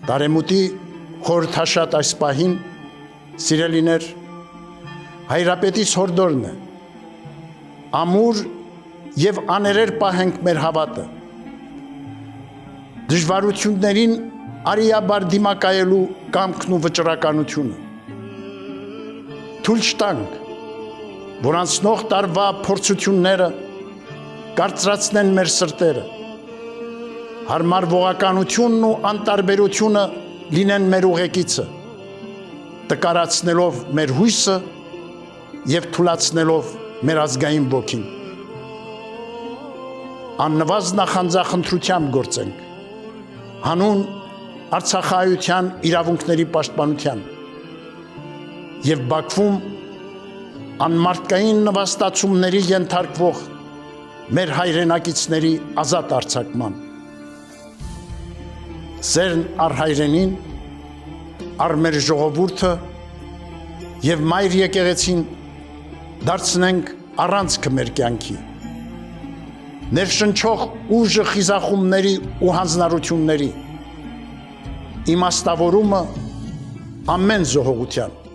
Տարեմուտի խորհրդաշատ այս պահին, սիրելիներ, հայրապետիս հորդորն է, ամուր և աներեր պահենք մեր հավատը, դժվարություններին արիաբար դիմակայելու կամքն ու վճռականությունը, թույլ չտանք, որ անցնող տարվա փորձությունները կարծրացնեն մեր սրտերը, հարմար ողականությունն ու անտարբերությունը լինեն մեր ուղեկիցը, տկարացնելով մեր հույսը և թուլացնելով մեր ազգային ոգին։ Աննվազ նախանձախնդրությամբ գործենք, հանուն արցախայության իրավունքների պաշտպանության և Բաքվում անմարդկային նվաստացումների ենթարկվող մեր հայրենակիցների ազատ արձակման։ Սերն առ հայրենին, առ մեր ժողովուրդը և մայր եկեղեցին դարձնենք առանցքը մեր կյանքի, ներշնչող ուժը խիզախումների ու հանձնառությունների, իմաստավորումը ամեն զոհողության։